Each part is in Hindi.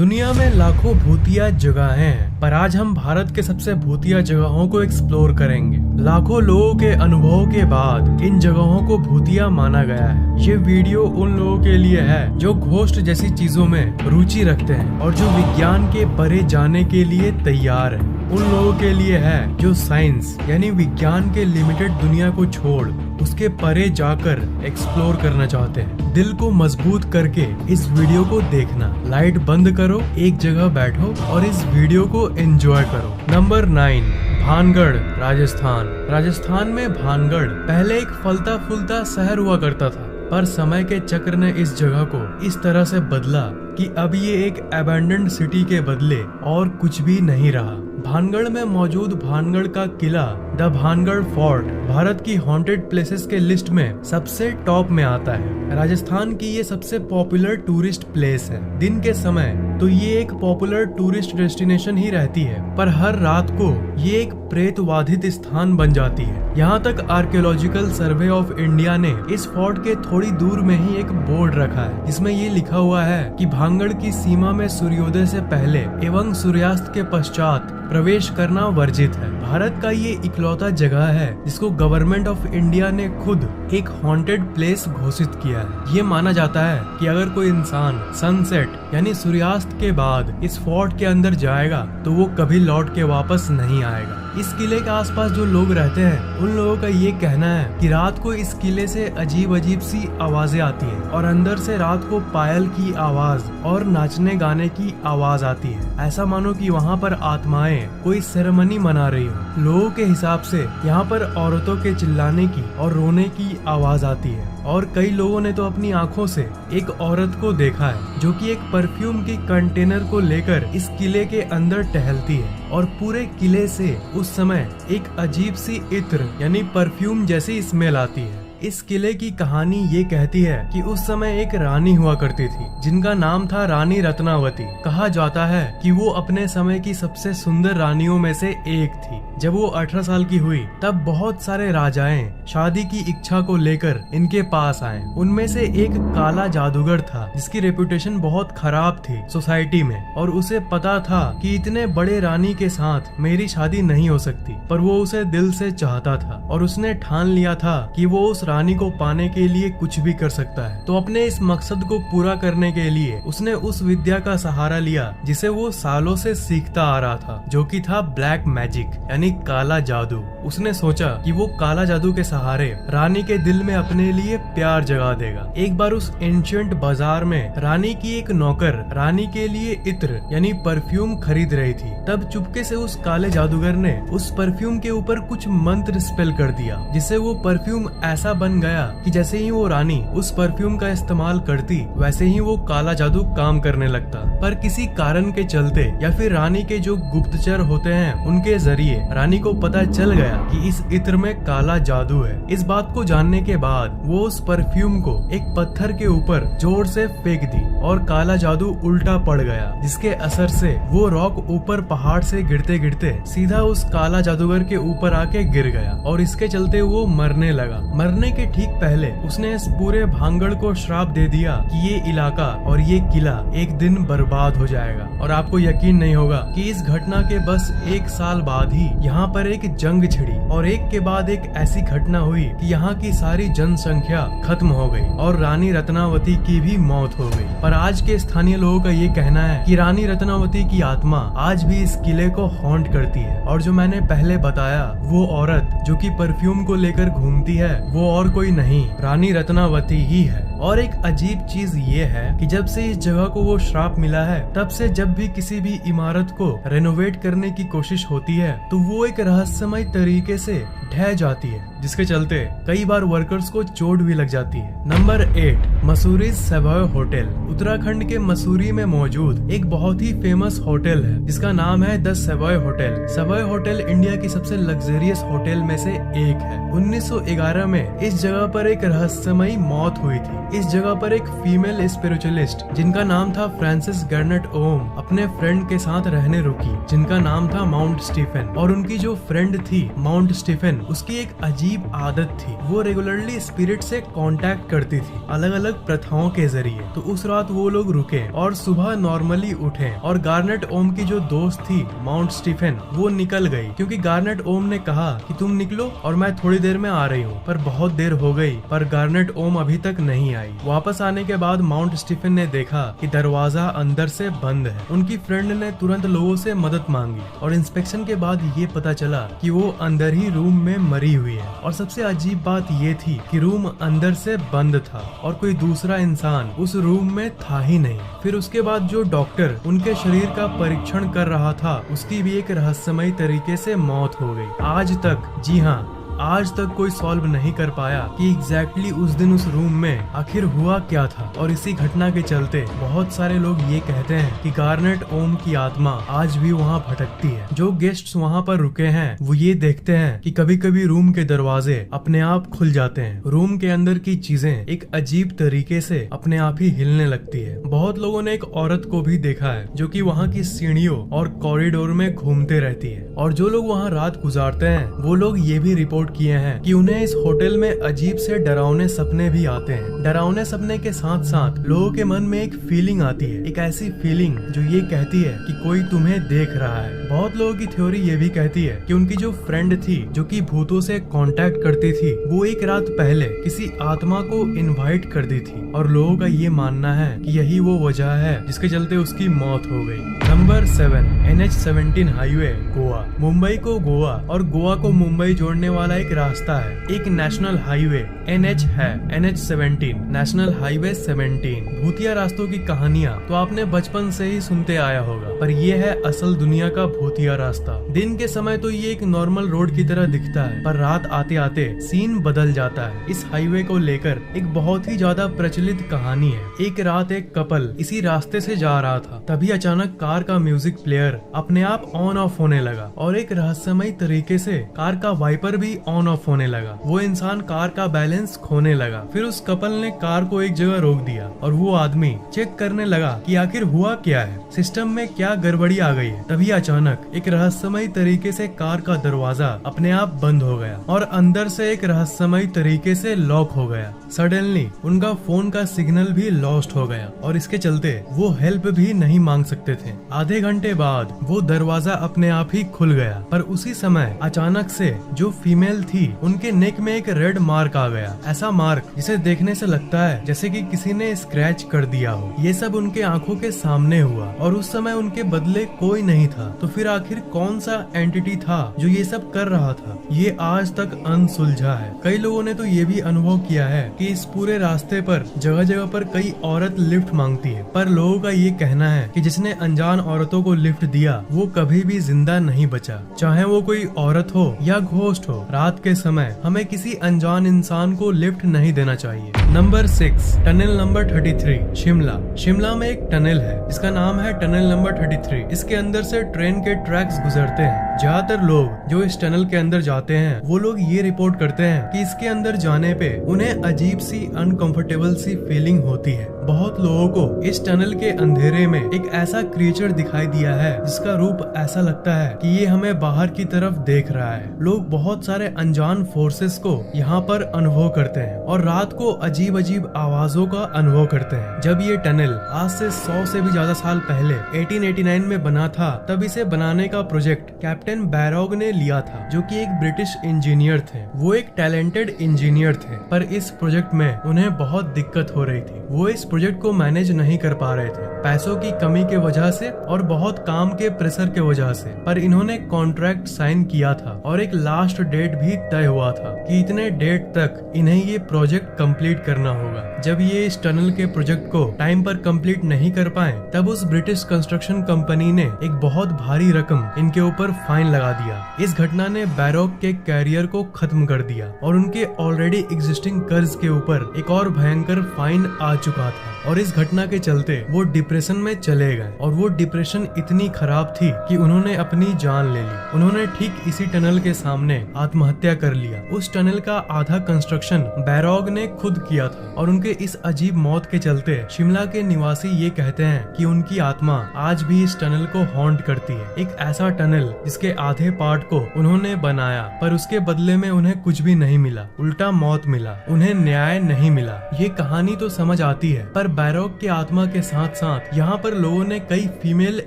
दुनिया में लाखों भूतिया जगहें हैं, पर आज हम भारत के सबसे भूतिया जगहों को एक्सप्लोर करेंगे। लाखों लोगों के अनुभव के बाद इन जगहों को भूतिया माना गया है। ये वीडियो उन लोगों के लिए है जो घोस्ट जैसी चीजों में रुचि रखते हैं और जो विज्ञान के परे जाने के लिए तैयार है। उन लोगों के लिए है जो साइंस यानी विज्ञान के लिमिटेड दुनिया को छोड़ उसके परे जाकर एक्सप्लोर करना चाहते हैं। दिल को मजबूत करके इस वीडियो को देखना। लाइट बंद करो, एक जगह बैठो और इस वीडियो को एंजॉय करो। नंबर 9, भानगढ़, राजस्थान। राजस्थान में भानगढ़ पहले एक फलता फूलता शहर हुआ करता था, पर समय के चक्र ने इस जगह को इस तरह से बदला कि अब ये एक अबैंडन्ड सिटी के बदले और कुछ भी नहीं रहा। भानगढ़ में मौजूद भानगढ़ का किला द भानगढ़ फोर्ट भारत की हॉन्टेड प्लेसेस के लिस्ट में सबसे टॉप में आता है। राजस्थान की ये सबसे पॉपुलर टूरिस्ट प्लेस है। दिन के समय तो ये एक पॉपुलर टूरिस्ट डेस्टिनेशन ही रहती है, पर हर रात को ये एक प्रेतवाधित स्थान बन जाती है। यहाँ तक आर्कियोलॉजिकल सर्वे ऑफ इंडिया ने इस फोर्ट के थोड़ी दूर में ही एक बोर्ड रखा है जिसमें ये लिखा हुआ है कि भानगढ़ की सीमा में सूर्योदय से पहले एवं सूर्यास्त के पश्चात प्रवेश करना वर्जित है। भारत का ये इकलौता जगह है जिसको गवर्नमेंट ऑफ इंडिया ने खुद एक हॉन्टेड प्लेस घोषित किया है। ये माना जाता है कि अगर कोई इंसान सनसेट यानी सूर्यास्त के बाद इस फोर्ट के अंदर जाएगा तो वो कभी लौट के वापस नहीं आएगा। इस किले के आसपास जो लोग रहते हैं उन लोगों का ये कहना है कि रात को इस किले से अजीब अजीब सी आवाजें आती हैं और अंदर से रात को पायल की आवाज और नाचने गाने की आवाज आती है। ऐसा मानो कि वहाँ पर आत्माएं कोई सेरेमनी मना रही हो। लोगों के हिसाब से यहाँ पर औरतों के चिल्लाने की और रोने की आवाज आती है और कई लोगों ने तो अपनी आंखों से एक औरत को देखा है जो कि एक परफ्यूम की कंटेनर को लेकर इस किले के अंदर टहलती है और पूरे किले से उस समय एक अजीब सी इत्र यानी परफ्यूम जैसी स्मेल आती है। इस किले की कहानी ये कहती है कि उस समय एक रानी हुआ करती थी जिनका नाम था रानी रत्नावती। कहा जाता है कि वो अपने समय की सबसे सुंदर रानियों में से एक थी। जब वो 18 साल की हुई तब बहुत सारे राजाएं शादी की इच्छा को लेकर इनके पास आए। उनमें से एक काला जादूगर था जिसकी रेपुटेशन बहुत खराब थी सोसाइटी में और उसे पता था कि इतने बड़े रानी के साथ मेरी शादी नहीं हो सकती, पर वो उसे दिल से चाहता था और उसने ठान लिया था कि वो उस रानी को पाने के लिए कुछ भी कर सकता है। तो अपने इस मकसद को पूरा करने के लिए उसने उस विद्या का सहारा लिया जिसे वो सालों से सीखता आ रहा था, जो कि था ब्लैक मैजिक यानी काला जादू। उसने सोचा कि वो काला जादू के सहारे रानी के दिल में अपने लिए प्यार जगा देगा। एक बार उस एंशिएंट बाजार में रानी की एक नौकर रानी के लिए इत्र यानी परफ्यूम खरीद रही थी। तब चुपके से उस काले जादूगर ने उस परफ्यूम के ऊपर कुछ मंत्र स्पेल कर दिया जिससे वो परफ्यूम ऐसा बन गया कि जैसे ही वो रानी उस परफ्यूम का इस्तेमाल करती वैसे ही वो काला जादू काम करने लगता। पर किसी कारण के चलते या फिर रानी के जो गुप्तचर होते हैं उनके जरिए रानी को पता चल गया कि इस इत्र में काला जादू है। इस बात को जानने के बाद वो उस परफ्यूम को एक पत्थर के ऊपर जोर से फेंक दी और काला जादू उल्टा पड़ गया, जिसके असर से वो रॉक ऊपर पहाड़ से गिरते गिरते सीधा उस काला जादूगर के ऊपर आके गिर गया और इसके चलते वो मरने लगा। मरने के ठीक पहले उसने इस पूरे भानगढ़ को श्राप दे दिया कि ये इलाका और ये किला एक दिन बर्बाद हो जाएगा। और आपको यकीन नहीं होगा कि इस घटना के बस 1 साल बाद ही यहाँ पर एक जंग छिड़ी और एक के बाद एक ऐसी घटना हुई कि यहाँ की सारी जनसंख्या खत्म हो गई और रानी रत्नावती की भी मौत हो गई। पर आज के स्थानीय लोगों का ये कहना है कि रानी रत्नावती की आत्मा आज भी इस किले को हॉन्ट करती है और जो मैंने पहले बताया वो औरत जो कि परफ्यूम को लेकर घूमती है वो और कोई नहीं रानी रत्नावती ही है। और एक अजीब चीज ये है कि जब से इस जगह को वो श्राप मिला है तब से जब भी किसी भी इमारत को रेनोवेट करने की कोशिश होती है तो वो एक रहस्यमय तरीके से ढह जाती है, जिसके चलते कई बार वर्कर्स को चोट भी लग जाती है। Number 8, Mussoorie Savoy hotel. Uttarakhand के मसूरी में मौजूद एक बहुत ही फेमस होटल है जिसका नाम है the Savoy hotel. Savoy hotel India की सबसे लग्जरियस होटल में से एक है। 1911 में इस जगह पर एक रहस्यमयी मौत हुई थी। इस जगह पर एक फीमेल स्पिरिचुअलिस्ट जिनका नाम था फ्रांसिस गर्नेट ओम अपने फ्रेंड के साथ रहने रुकी जिनका नाम था माउंट स्टीफन, और उनकी जो फ्रेंड थी माउंट स्टीफन उसकी एक अजीब अजीब आदत थी, वो रेगुलरली स्पिरिट से कांटेक्ट करती थी अलग अलग प्रथाओं के जरिए। तो उस रात वो लोग रुके और सुबह नॉर्मली उठे और गार्नेट ओम की जो दोस्त थी माउंट स्टीफन वो निकल गई, क्योंकि गार्नेट ओम ने कहा कि तुम निकलो और मैं थोड़ी देर में आ रही हूँ। पर बहुत देर हो गई पर गार्नेट ओम अभी तक नहीं आई। वापस आने के बाद माउंट स्टीफन ने देखा कि दरवाजा अंदर से बंद है। उनकी फ्रेंड ने तुरंत लोगों से मदद मांगी और इंस्पेक्शन के बाद ये पता चला कि वो अंदर ही रूम में मरी हुई है। और सबसे अजीब बात ये थी कि रूम अंदर से बंद था और कोई दूसरा इंसान उस रूम में था ही नहीं। फिर उसके बाद जो डॉक्टर उनके शरीर का परीक्षण कर रहा था उसकी भी एक रहस्यमयी तरीके से मौत हो गई। आज तक, जी हाँ, आज तक कोई सॉल्व नहीं कर पाया कि एग्जैक्टली उस दिन उस रूम में आखिर हुआ क्या था। और इसी घटना के चलते बहुत सारे लोग ये कहते हैं कि गार्नेट ओम की आत्मा आज भी वहाँ भटकती है। जो गेस्ट्स वहाँ पर रुके हैं वो ये देखते हैं कि कभी कभी रूम के दरवाजे अपने आप खुल जाते हैं, रूम के अंदर की चीजें एक अजीब तरीके से अपने आप ही हिलने लगती है। बहुत लोगों ने एक औरत को भी देखा है जो कि वहाँ की सीढ़ियों और कॉरिडोर में घूमते रहती है। और जो लोग वहाँ रात गुजारते हैं वो लोग ये भी रिपोर्ट किए हैं कि उन्हें इस होटल में अजीब से डरावने सपने भी आते हैं। डरावने सपने के साथ साथ लोगों के मन में एक फीलिंग आती है, एक ऐसी फीलिंग जो ये कहती है कि कोई तुम्हें देख रहा है। बहुत लोगों की थ्योरी ये भी कहती है कि उनकी जो फ्रेंड थी जो कि भूतों से कांटेक्ट करती थी वो एक रात पहले किसी आत्मा को इनवाइट कर दी थी और लोगों का ये मानना है कि यही वो वजह है जिसके चलते उसकी मौत हो गई। Number 7, NH-17 highway, Goa. Mumbai को गोवा और गोवा को मुंबई जोड़ने वाला एक रास्ता है, एक नेशनल हाईवे NH है, NH-17, नेशनल हाईवे 17। भूतिया रास्तों की कहानियाँ तो आपने बचपन से ही सुनते आया होगा, पर ये है असल दुनिया का भूतिया रास्ता। दिन के समय तो ये एक नॉर्मल रोड की तरह दिखता है, पर रात आते आते सीन बदल जाता है। इस हाईवे को लेकर एक बहुत ही ज्यादा प्रचलित कहानी है। एक रात एक कपल इसी रास्ते से जा रहा था, तभी अचानक कार का म्यूजिक प्लेयर अपने आप ऑन ऑफ होने लगा और एक रहस्यमयी तरीके से कार का वाइपर भी ऑन ऑफ होने लगा। वो इंसान कार का बैलेंस खोने लगा। फिर उस कपल ने कार को एक जगह रोक दिया और वो आदमी चेक करने लगा कि आखिर हुआ क्या है, सिस्टम में क्या गड़बड़ी आ गई है। तभी अचानक एक रहस्यमयी तरीके से कार का दरवाजा अपने आप बंद हो गया और अंदर से एक रहस्यमयी तरीके से लॉक हो गया। सडनली उनका फोन का सिग्नल भी लॉस्ट हो गया और इसके चलते वो हेल्प भी नहीं मांग सकते थे। आधे घंटे बाद वो दरवाजा अपने आप ही खुल गया, पर उसी समय अचानक से जो फीमेल थी उनके नेक में एक रेड मार्क आ गया। ऐसा मार्क जिसे देखने से लगता है जैसे कि किसी ने स्क्रैच कर दिया हो। ये सब उनके आंखों के सामने हुआ और उस समय उनके बदले कोई नहीं था। तो फिर आखिर कौन सा एंटिटी था जो ये सब कर रहा था, ये आज तक अनसुलझा है। कई लोगों ने तो ये भी अनुभव किया है कि इस पूरे रास्ते पर जगह जगह पर कई औरत लिफ्ट मांगती है, पर लोगों का ये कहना है कि जिसने अनजान औरतों को लिफ्ट दिया वो कभी भी जिंदा नहीं बचा, चाहे वो कोई औरत हो या घोस्ट हो। रात के समय हमें किसी अनजान इंसान को लिफ्ट नहीं देना चाहिए। Number 6, tunnel number 33, Shimla. Shimla में एक टनल है जिसका नाम है टनल नंबर 33। इसके अंदर से ट्रेन के ट्रैक्स गुजरते हैं। ज्यादातर लोग जो इस टनल के अंदर जाते हैं वो लोग ये रिपोर्ट करते हैं कि इसके अंदर जाने पे उन्हें अजीब सी अनकंफर्टेबल सी फीलिंग होती है। बहुत लोगों को इस टनल के अंधेरे में एक ऐसा क्रिएचर दिखाई दिया है जिसका रूप ऐसा लगता है कि ये हमें बाहर की तरफ देख रहा है। लोग बहुत सारे अनजान फोर्सेस को यहाँ पर अनुभव करते हैं और रात को अजीब अजीब आवाजों का अनुभव करते हैं। जब ये टनल आज से 100 से भी ज्यादा साल पहले 1889 में बना था, तब इसे बनाने का प्रोजेक्ट कैप्टन बैरोग ने लिया था, जो कि एक ब्रिटिश इंजीनियर थे। वो एक टैलेंटेड इंजीनियर थे, पर इस प्रोजेक्ट में उन्हें बहुत दिक्कत हो रही थी। वो इस प्रोजेक्ट को मैनेज नहीं कर पा रहे थे, पैसों की कमी के वजह से और बहुत काम के प्रेशर के वजह से। पर इन्होंने कॉन्ट्रैक्ट साइन किया था और एक लास्ट डेट भी तय हुआ था कि इतने डेट तक इन्हें ये प्रोजेक्ट कंप्लीट करना होगा। जब ये इस टनल के प्रोजेक्ट को टाइम पर कंप्लीट नहीं कर पाए, तब उस ब्रिटिश कंस्ट्रक्शन कंपनी ने एक बहुत भारी रकम इनके ऊपर फाइन लगा दिया। इस घटना ने बैरोग के कैरियर को खत्म कर दिया और उनके ऑलरेडी एग्जिस्टिंग कर्ज के ऊपर एक और भयंकर फाइन आ चुका था। और इस घटना के चलते वो डिप्रेशन में चले गए और वो डिप्रेशन इतनी खराब थी कि उन्होंने अपनी जान ले ली। उन्होंने ठीक इसी टनल के सामने आत्महत्या कर लिया। उस टनल का आधा कंस्ट्रक्शन बैरॉग ने खुद किया था और उनके इस अजीब मौत के चलते शिमला के निवासी ये कहते हैं कि उनकी आत्मा आज भी इस टनल को हॉन्ट करती है। एक ऐसा टनल जिसके आधे पार्ट को उन्होंने बनाया पर उसके बदले में उन्हें कुछ भी नहीं मिला, उल्टा मौत मिला, उन्हें न्याय नहीं मिला। ये कहानी तो समझ आती है पर बैरॉग की आत्मा के साथ साथ यहाँ पर लोगों ने कई फीमेल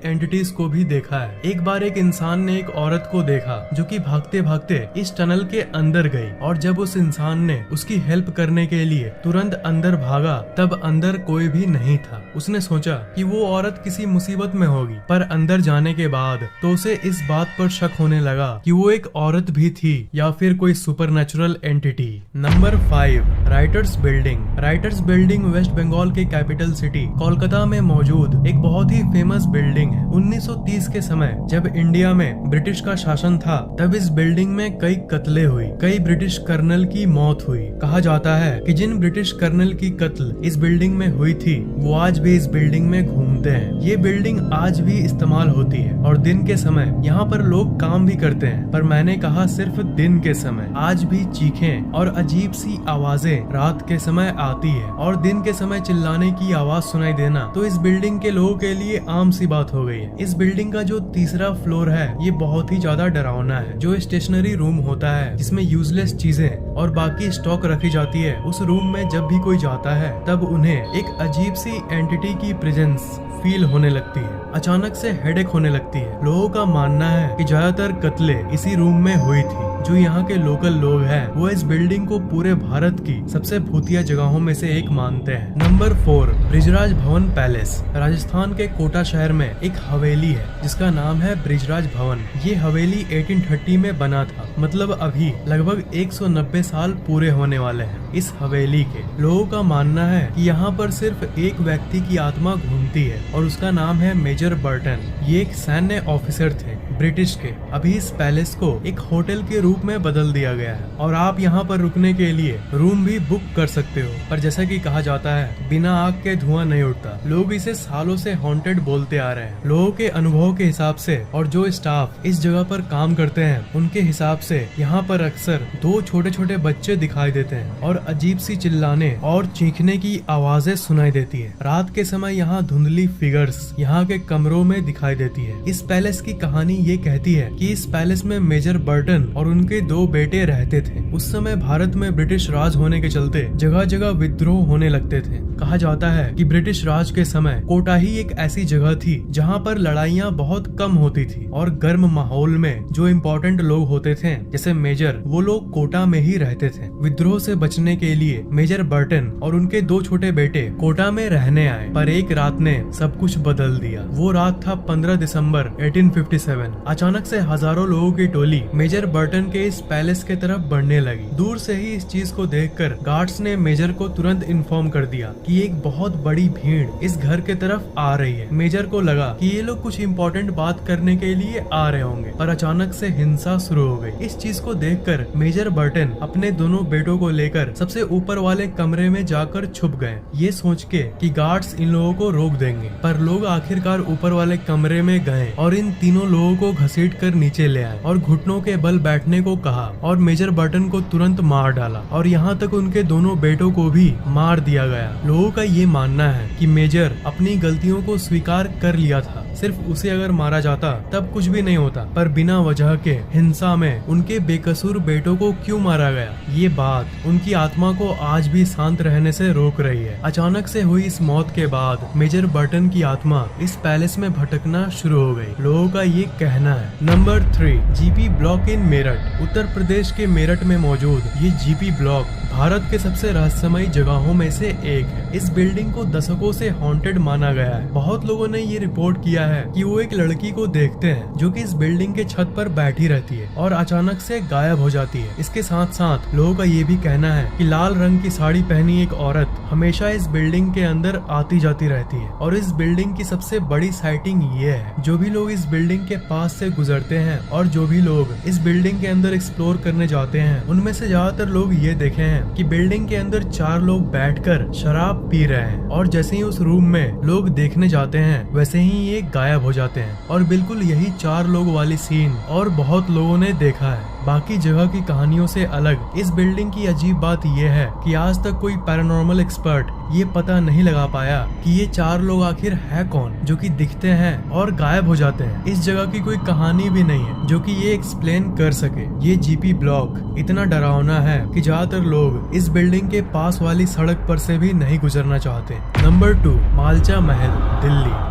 एंटिटीज को भी देखा है। एक बार एक इंसान ने एक औरत को देखा जो कि भागते भागते इस टनल के अंदर गई और जब उस इंसान ने उसकी हेल्प करने के लिए तुरंत अंदर भागा तब अंदर कोई भी नहीं था। उसने सोचा कि वो औरत किसी मुसीबत में होगी पर अंदर जाने के बाद तो उसे इस बात पर शक होने लगा कि वो एक औरत भी थी या फिर कोई supernatural entity. Number 5, writers building. Writers building West Bengal के कैपिटल सिटी कोलकाता में मौजूद एक बहुत ही फेमस बिल्डिंग है। 1930 के समय जब इंडिया में ब्रिटिश का शासन था तब इस बिल्डिंग में कई कत्ले हुई, कई ब्रिटिश कर्नल की मौत हुई। कहा जाता है कि जिन ब्रिटिश कर्नल की कत्ल इस बिल्डिंग में हुई थी वो आज भी इस बिल्डिंग में घूमते हैं। ये बिल्डिंग आज भी इस्तेमाल होती है और दिन के समय यहाँ पर लोग काम भी करते हैं, पर मैंने कहा सिर्फ दिन के समय। आज भी चीखें और अजीब सी आवाजें रात के समय आती है और दिन के समय चिल्लाने की आवाज सुनाई देना तो इस बिल्डिंग के लोगों के लिए आम सी बात हो गई है। इस बिल्डिंग का जो तीसरा फ्लोर है ये बहुत ही ज्यादा डरावना है। जो स्टेशनरी रूम होता है जिसमें यूजलेस चीजें और बाकी स्टॉक रखी जाती है, उस रूम में जब भी कोई जाता है तब उन्हें एक अजीब सी एंटिटी की प्रेजेंस फील होने लगती है। अचानक से हेडेक होने लगती है। लोगों का मानना है कि ज्यादातर कत्ले इसी रूम में हुई थी। जो यहाँ के लोकल लोग हैं वो इस बिल्डिंग को पूरे भारत की सबसे भूतिया जगहों में से एक मानते हैं। नंबर 4, ब्रिजराज भवन पैलेस। राजस्थान के कोटा शहर में एक हवेली है जिसका नाम है ब्रिजराज भवन। ये हवेली 1830 में बना था, मतलब अभी लगभग 190 साल पूरे होने वाले हैं इस हवेली के। लोगों का मानना है कि यहाँ पर सिर्फ एक व्यक्ति की आत्मा घूमती है और उसका नाम है मेजर बर्टन। ये एक सैन्य ऑफिसर थे ब्रिटिश के। अभी इस पैलेस को एक होटल के रूप में बदल दिया गया है और आप यहाँ पर रुकने के लिए रूम भी बुक कर सकते हो, पर जैसा कि कहा जाता है बिना आग के धुआं नहीं उठता। लोग इसे सालों से हॉन्टेड बोलते आ रहे हैं। लोगों के अनुभव के हिसाब से और जो स्टाफ इस जगह पर काम करते हैं उनके हिसाब से यहाँ पर अक्सर 2 छोटे छोटे बच्चे दिखाई देते हैं और अजीब सी चिल्लाने और चीखने की आवाजें सुनाई देती है। रात के समय यहाँ धुंधली फिगर्स यहाँ के कमरों में दिखाई देती है। इस पैलेस की कहानी ये कहती है कि इस पैलेस में मेजर बर्टन और उनके 2 बेटे रहते थे। उस समय भारत में ब्रिटिश राज होने के चलते जगह जगह विद्रोह होने लगते थे। कहा जाता है कि ब्रिटिश राज के समय कोटा ही एक ऐसी जगह थी जहाँ पर लड़ाइयाँ बहुत कम होती थी और गर्म माहौल में जो इम्पोर्टेंट लोग होते थे जैसे मेजर, वो लोग कोटा में ही रहते थे। विद्रोह से बचने के लिए मेजर बर्टन और उनके 2 छोटे बेटे कोटा में रहने आए, पर एक रात ने सब कुछ बदल दिया। वो रात था 15 दिसंबर 1857। अचानक से हजारों लोगों की टोली मेजर बर्टन के इस पैलेस के तरफ बढ़ने लगी। दूर से ही इस चीज को देखकर गार्ड्स ने मेजर को तुरंत इन्फॉर्म कर दिया कि एक बहुत बड़ी भीड़ इस घर के तरफ आ रही है। मेजर को लगा कि ये लोग कुछ इम्पोर्टेंट बात करने के लिए आ रहे होंगे, पर अचानक से हिंसा शुरू हो गई। इस चीज को देखकर मेजर बर्टन अपने दोनों बेटों को लेकर सबसे ऊपर वाले कमरे में जाकर छुप गए, ये सोच के कि गार्ड्स इन लोगों को रोक देंगे। पर लोग आखिरकार ऊपर वाले कमरे में गए और इन तीनों लोगों को घसीट कर नीचे ले आए और घुटनों के बल बैठने को कहा और मेजर बर्टन को तुरंत मार डाला और यहाँ तक उनके दोनों बेटों को भी मार दिया गया। लोगों का ये मानना है कि मेजर अपनी गलतियों को स्वीकार कर लिया था, सिर्फ उसे अगर मारा जाता तब कुछ भी नहीं होता, पर बिना वजह के हिंसा में उनके बेकसूर बेटों को क्यों मारा गया, ये बात उनकी आत्मा को आज भी शांत रहने से रोक रही है। अचानक से हुई इस मौत के बाद मेजर बर्टन की आत्मा इस पैलेस में भटकना शुरू हो गई, लोगों का ये कहना है। Number 3, GP block in Meerut. Uttar Pradesh के मेरठ में मौजूद ये जीपी ब्लॉक भारत के सबसे रहस्यमयी जगहों में से एक है। इस बिल्डिंग को दशकों से हॉन्टेड माना गया है। बहुत लोगों ने ये रिपोर्ट किया क्या है कि वो एक लड़की को देखते हैं जो कि इस बिल्डिंग के छत पर बैठी रहती है और अचानक से गायब हो जाती है। इसके साथ साथ लोगों का ये भी कहना है कि लाल रंग की साड़ी पहनी एक औरत हमेशा इस बिल्डिंग के अंदर आती जाती रहती है। और इस बिल्डिंग की सबसे बड़ी साइटिंग ये है, जो भी लोग इस बिल्डिंग के पास से गुजरते हैं और जो भी लोग इस बिल्डिंग के अंदर एक्सप्लोर करने जाते हैं, उनमें से ज्यादातर लोग ये देखे हैं कि बिल्डिंग के अंदर 4 लोग बैठकर शराब पी रहे हैं और जैसे ही उस रूम में लोग देखने जाते हैं वैसे ही ये गायब हो जाते हैं। और बिल्कुल यही 4 लोग वाली सीन और बहुत लोगों ने देखा है। बाकी जगह की कहानियों से अलग इस बिल्डिंग की अजीब बात यह है कि आज तक कोई पैरानॉर्मल एक्सपर्ट ये पता नहीं लगा पाया कि ये 4 लोग आखिर है कौन जो कि दिखते हैं और गायब हो जाते हैं। इस जगह की कोई कहानी भी नहीं है जो कि ये एक्सप्लेन कर सके। ये जीपी ब्लॉक इतना डरावना है कि ज्यादातर लोग इस बिल्डिंग के पास वाली सड़क पर से भी नहीं गुजरना चाहते। नंबर 2, मालचा महल,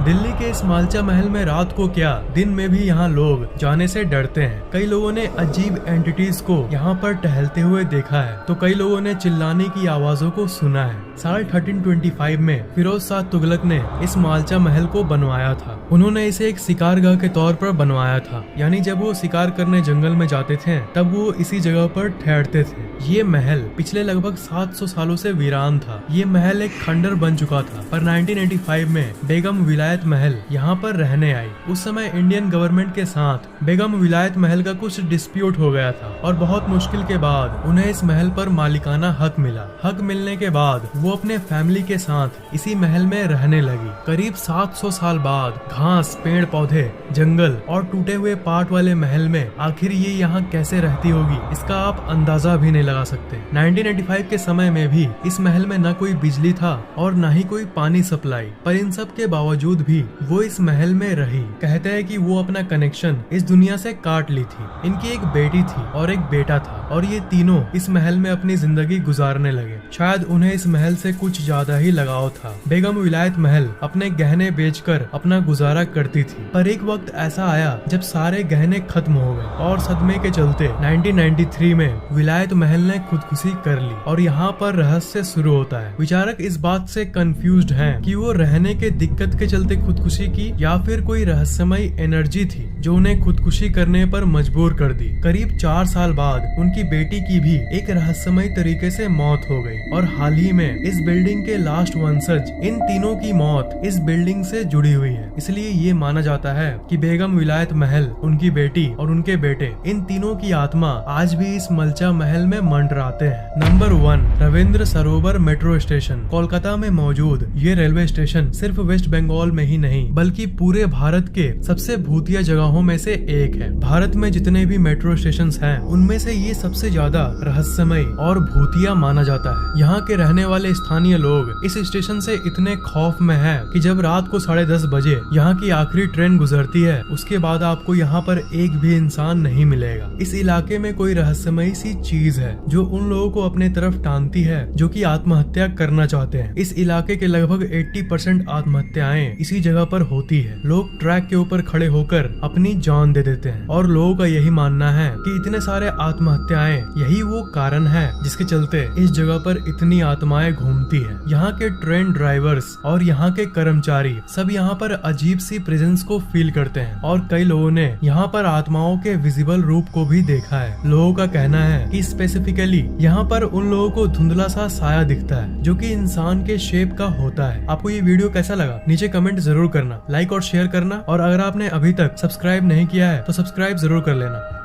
दिल्ली के इस मालचा महल में रात को क्या दिन में भी यहाँ लोग जाने से डरते हैं। कई लोगों ने अजीब एंटिटीज को यहाँ पर टहलते हुए देखा है तो कई लोगों ने चिल्लाने की आवाजों को सुना है। साल 1325 में फिरोज शाह तुगलक ने इस मालचा महल को बनवाया था। उन्होंने इसे एक शिकारगाह के तौर पर बनवाया था, यानी जब वो शिकार करने जंगल में जाते थे तब वो इसी जगह पर ठहरते थे। ये महल पिछले लगभग 700 सालों से वीरान था। ये महल एक खंडर बन चुका था, पर 1985 में बेगम विलायत महल यहाँ पर रहने आई। उस समय इंडियन गवर्नमेंट के साथ बेगम विलायत महल का कुछ डिस्प्यूट हो गया था और बहुत मुश्किल के बाद उन्हें इस महल पर मालिकाना हक मिला। हक मिलने के बाद वो अपने फैमिली के साथ इसी महल में रहने लगी। करीब 700 साल बाद घास, पेड़ पौधे, जंगल और टूटे हुए पार्ट वाले महल में आखिर ये यहाँ कैसे रहती होगी, इसका आप अंदाजा भी नहीं लगा सकते। 1985 के समय में भी इस महल में न कोई बिजली था और न ही कोई पानी सप्लाई, पर इन सब के बावजूद भी वो इस महल में रही। कहते हैं कि वो अपना कनेक्शन इस दुनिया से काट ली थी। इनकी एक बेटी थी और एक बेटा था और ये तीनों इस महल में अपनी जिंदगी गुजारने लगे। शायद उन्हें इस महल से कुछ ज्यादा ही लगाव था। बेगम विलायत महल अपने गहने बेचकर अपना गुजारा करती थी, पर एक वक्त ऐसा आया जब सारे गहने खत्म हो गए और सदमे के चलते 1993 में विलायत महल ने खुदकुशी कर ली। और यहाँ पर रहस्य शुरू होता है। विचारक इस बात से कंफ्यूज्ड हैं कि वो रहने के दिक्कत के चलते खुदकुशी की या फिर कोई रहस्यमयी एनर्जी थी जो उन्हें खुदकुशी करने पर मजबूर कर दी। करीब 4 साल बाद उनकी बेटी की भी एक रहस्यमय तरीके से मौत हो गई और हाल ही में इस बिल्डिंग के लास्ट वंशज इन तीनों की मौत इस बिल्डिंग से जुड़ी हुई है। इसलिए ये माना जाता है कि बेगम विलायत महल, उनकी बेटी और उनके बेटे, इन तीनों की आत्मा आज भी इस मलचा महल में मंडराते हैं। नंबर 1, रविंद्र सरोवर मेट्रो स्टेशन। कोलकाता में मौजूद ये रेलवे स्टेशन सिर्फ वेस्ट बंगाल में ही नहीं बल्कि पूरे भारत के सबसे भूतिया जगहों में से एक है। भारत में जितने भी मेट्रो स्टेशन हैं, उनमें से ये सबसे ज्यादा रहस्यमय और भूतिया माना जाता है। यहाँ के रहने वाले स्थानीय लोग इस स्टेशन से इतने खौफ में हैं कि जब रात को 10:30 बजे यहाँ की आखिरी ट्रेन गुजरती है, उसके बाद आपको यहाँ पर एक भी इंसान नहीं मिलेगा। इस इलाके में कोई रहस्यमयी सी चीज है जो उन लोगों को अपने तरफ टानती है जो कि आत्महत्या करना चाहते हैं। इस इलाके के लगभग 80% आत्महत्याएं इसी जगह पर होती है। लोग ट्रैक के ऊपर खड़े होकर अपनी जान दे देते हैं और लोगों का यही मानना है कि इतने सारे आत्महत्याएं यही वो कारण है जिसके चलते इस जगह पर इतनी आत्माएं घूमती है। यहाँ के ट्रेन ड्राइवर्स और यहाँ के कर्मचारी सब यहाँ पर अजीब सी प्रेजेंस को फील करते हैं और कई लोगों ने यहाँ पर आत्माओं के विजिबल रूप को भी देखा है। लोगों का कहना है कि स्पेसिफिकली यहाँ पर उन लोगों को धुंधला सा साया दिखता है जो कि इंसान के शेप का होता है। आपको ये वीडियो कैसा लगा नीचे कमेंट जरूर करना, लाइक और शेयर करना, और अगर आपने अभी तक सब्सक्राइब नहीं किया है तो सब्सक्राइब जरूर कर लेना।